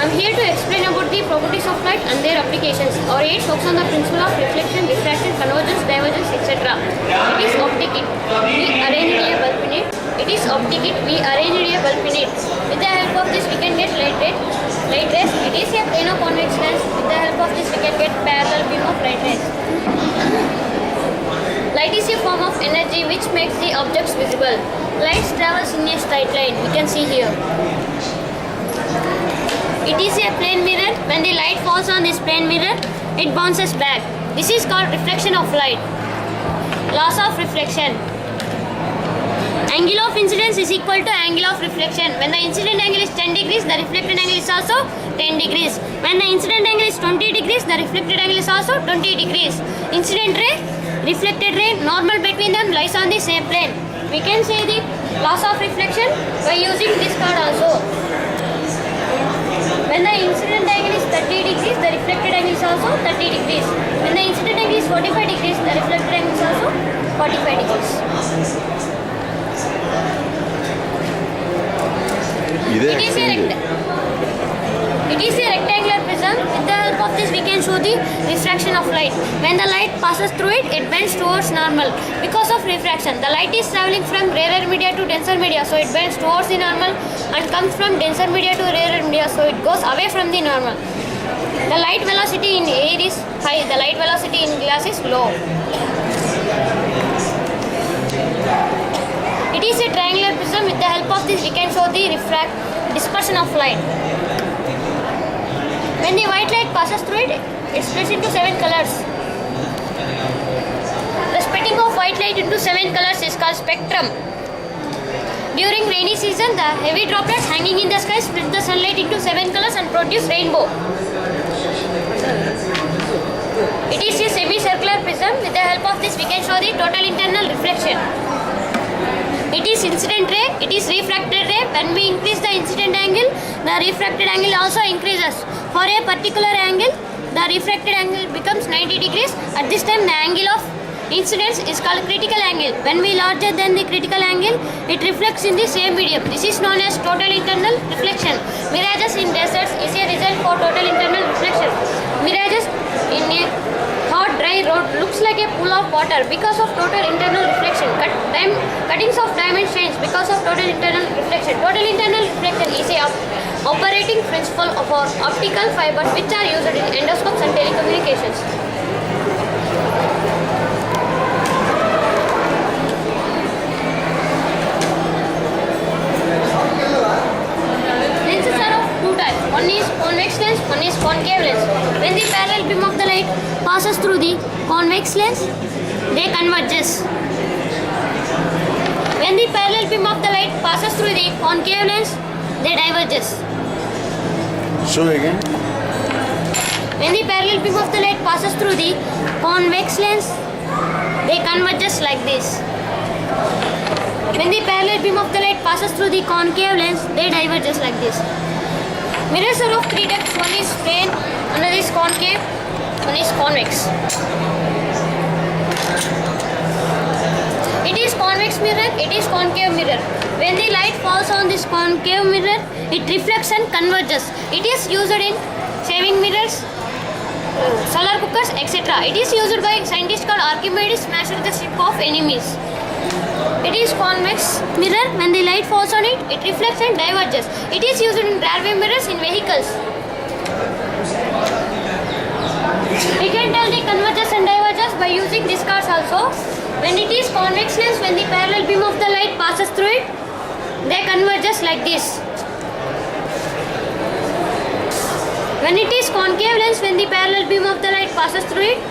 I'm here to explain about the properties of light and their applications. Our 8 focus on the principle of reflection, diffraction, convergence, divergence, etc. It is optic. We arrange a bulb in it. It is optic. We arrange a bulb in it. With the help of this, we can get light rays. It is a plano convex lens. With the help of this, we can get parallel beam of light rays. Light is a form of energy which makes the objects visible. Light travels in a straight line. We can see here. It is a plane mirror. When the light falls on this plane mirror, it bounces back. This is called reflection of light. Laws of reflection. Angle of incidence is equal to angle of reflection. When the incident angle is 10 degrees, the reflected angle is also 10 degrees. When the incident angle is 20 degrees, the reflected angle is also 20 degrees. Incident ray, reflected ray, normal between them lies on the same plane. We can say the laws of reflection by using this card also. When the incident angle is 30 degrees, the reflected angle is also 30 degrees. When the incident angle is 45 degrees, the reflected angle is also 45 degrees. It is a rectangular prism. With the help of this, we can show the refraction of light. When the light passes through it, it bends towards normal. Because of refraction, the light is traveling from rarer media to denser media, so it bends towards the normal, and comes from denser media to rarer media, so it goes away from the normal. The light velocity in air is high. The light velocity in glass is low. It is a triangular prism. With the help of this, we can show the dispersion of light. When the white light passes through it, it splits into 7 colors. The splitting of white light into 7 colors is called spectrum. During rainy season, the heavy droplets hanging in the sky split the sunlight into 7 colors and produce rainbow. It is a semicircular prism. With the help of this, we can show the total internal reflection. It is incident ray. It is refracted ray. When we increase the incident angle, the refracted angle also increases. For a particular angle, the refracted angle becomes 90 degrees. At this time, the angle of incidence is called critical angle. When we larger than the critical angle, it reflects in the same medium. This is known as total internal reflection. Mirages in deserts is a result for total internal reflection. Mirages in a hot dry road looks like a pool of water because of total internal reflection. Cuttings of diamond shines because of total internal reflection. Total internal reflection is a operating principle of our optical fibers which are used in endoscopes and telecommunications. Lenses are of two types. One is convex lens, one is concave lens. When the parallel beam of the light passes through the convex lens, they converges. When the parallel beam of the light passes through the concave lens, they diverges. Show again. When the parallel beam of the light passes through the convex lens, they converges like this. When the parallel beam of the light passes through the concave lens, they diverges like this. Mirrors are of 3 types. One is plane, another is concave, one is convex. It is convex mirror, it is concave mirror. When the light falls on this concave mirror, it reflects and converges. It is used in shaving mirrors, solar cookers, etc. It is used by scientists called Archimedes, smashed the ship of enemies. It is convex mirror. When the light falls on it, it reflects and diverges. It is used in rearview mirrors in vehicles. We can tell the converges and diverges by using these cards also. When it is convex lens, when the parallel beam of the light passes through it, they converges like this. When it is concave lens, when the parallel beam of the light passes through it,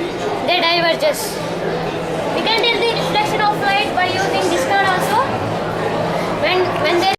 they diverges. We can tell the reflection of light by using this card also. When there